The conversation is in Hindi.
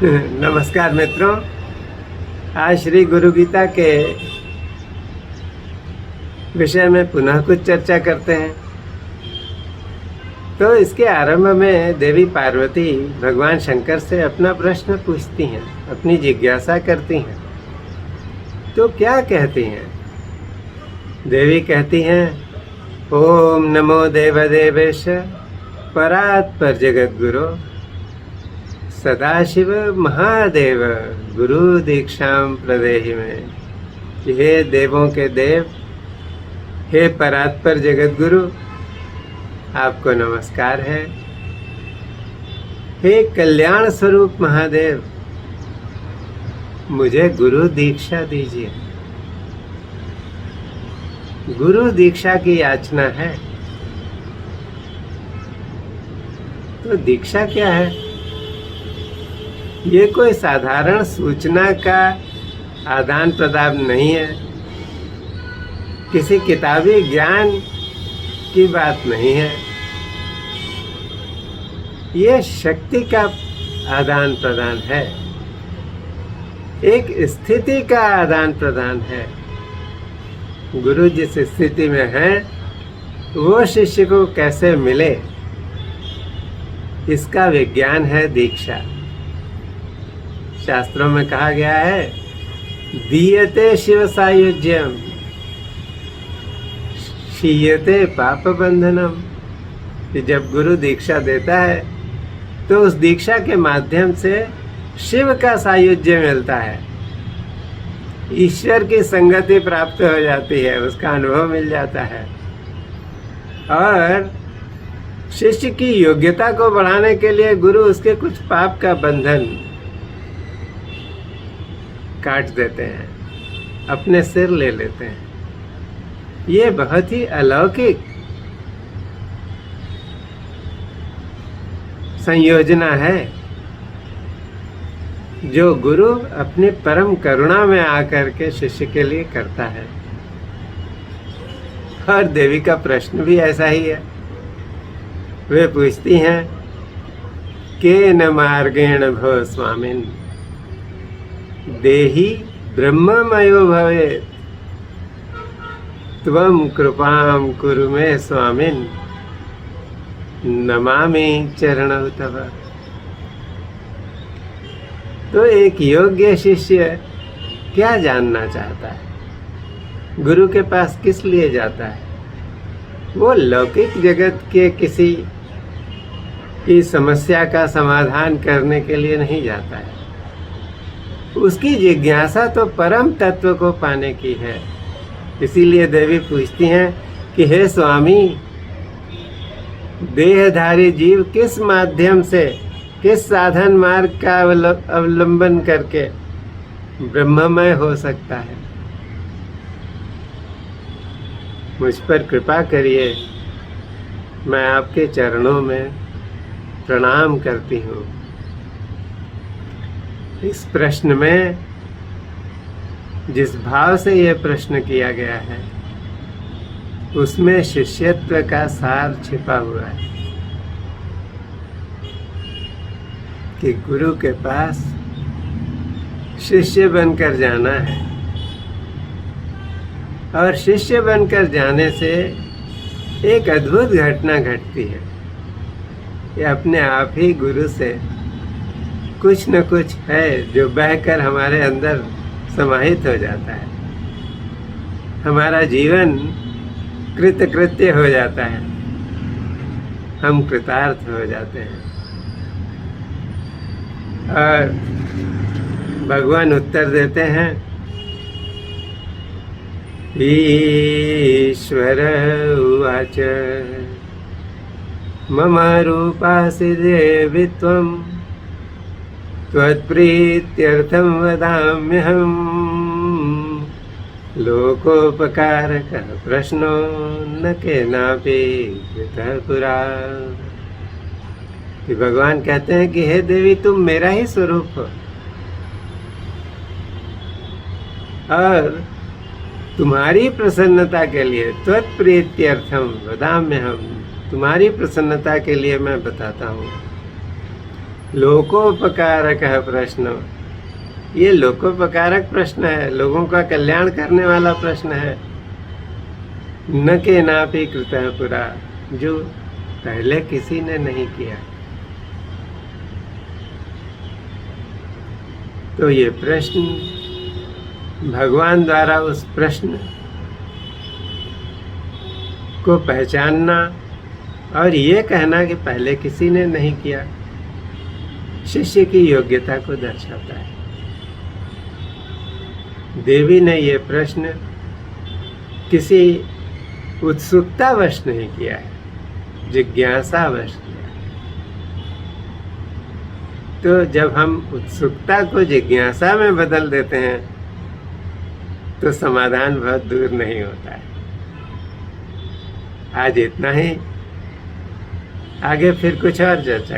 नमस्कार मित्रों। आज श्री गुरु गीता के विषय में पुनः कुछ चर्चा करते हैं। तो इसके आरंभ में देवी पार्वती भगवान शंकर से अपना प्रश्न पूछती हैं, अपनी जिज्ञासा करती हैं। तो क्या कहती हैं? देवी कहती हैं, ओम नमो देवदेवेश परात्पर जगद्गुरो सदाशिव महादेव गुरु दीक्षाम प्रदेहि में। हे देवों के देव, हे परात्पर जगद्गुरु, आपको नमस्कार है। हे कल्याण स्वरूप महादेव, मुझे गुरु दीक्षा दीजिए। गुरु दीक्षा की याचना है। तो दीक्षा क्या है? ये कोई साधारण सूचना का आदान प्रदान नहीं है, किसी किताबी ज्ञान की बात नहीं है। ये शक्ति का आदान प्रदान है, एक स्थिति का आदान प्रदान है। गुरु जिस स्थिति में है वो शिष्य को कैसे मिले, इसका विज्ञान है दीक्षा। शास्त्रों में कहा गया है, दीयते शिव सायुज्यम शीयते पाप बंधनम। कि जब गुरु दीक्षा देता है तो उस दीक्षा के माध्यम से शिव का सायुज्य मिलता है, ईश्वर की संगति प्राप्त हो जाती है, उसका अनुभव मिल जाता है। और शिष्य की योग्यता को बढ़ाने के लिए गुरु उसके कुछ पाप का बंधन काट देते हैं, अपने सिर ले लेते हैं। ये बहुत ही अलौकिक संयोजना है जो गुरु अपनी परम करुणा में आकर के शिष्य के लिए करता है। और देवी का प्रश्न भी ऐसा ही है। वे पूछती हैं, केन मार्गेण भव स्वामिन् देहि ब्रह्ममयो भवेत् त्वं कृपां कुरु मे स्वामिन् नमामि चरणौ तव। तो एक योग्य शिष्य क्या जानना चाहता है, गुरु के पास किस लिए जाता है? वो लौकिक जगत के किसी की समस्या का समाधान करने के लिए नहीं जाता है। उसकी जिज्ञासा तो परम तत्व को पाने की है। इसीलिए देवी पूछती हैं कि हे स्वामी, देहधारी जीव किस माध्यम से, किस साधन मार्ग का अवलंबन करके ब्रह्ममय हो सकता है? मुझ पर कृपा करिए, मैं आपके चरणों में प्रणाम करती हूँ। इस प्रश्न में जिस भाव से यह प्रश्न किया गया है उसमें शिष्यत्व का सार छिपा हुआ है कि गुरु के पास शिष्य बनकर जाना है। और शिष्य बनकर जाने से एक अद्भुत घटना घटती है। ये अपने आप ही गुरु से कुछ न कुछ है जो बहकर हमारे अंदर समाहित हो जाता है। हमारा जीवन कृतकृत्य हो जाता है, हम कृतार्थ हो जाते हैं। और भगवान उत्तर देते हैं, ईश्वर उवाच मम रूपासि देवि त्वं त्वत्प्रीत्यर्थं वदाम्यहम् लोकोपकारकः प्रश्नो न केनापि कृतः पुरा। कि भगवान कहते हैं कि हे देवी, तुम मेरा ही स्वरूप हो और तुम्हारी प्रसन्नता के लिए त्वत्प्रीत्यर्थम वदाम्यहम्, तुम्हारी प्रसन्नता के लिए मैं बताता हूँ लोकोपकारक है प्रश्न। ये लोकोपकारक प्रश्न है, लोगों का कल्याण करने वाला प्रश्न है। न के नापि कृतः पुरा, जो पहले किसी ने नहीं किया। तो ये प्रश्न भगवान द्वारा उस प्रश्न को पहचानना और ये कहना कि पहले किसी ने नहीं किया, शिष्य की योग्यता को दर्शाता है। देवी ने ये प्रश्न किसी उत्सुकतावश नहीं किया है, जिज्ञासावश किया है। तो जब हम उत्सुकता को जिज्ञासा में बदल देते हैं तो समाधान बहुत दूर नहीं होता है। आज इतना ही, आगे फिर कुछ और चर्चा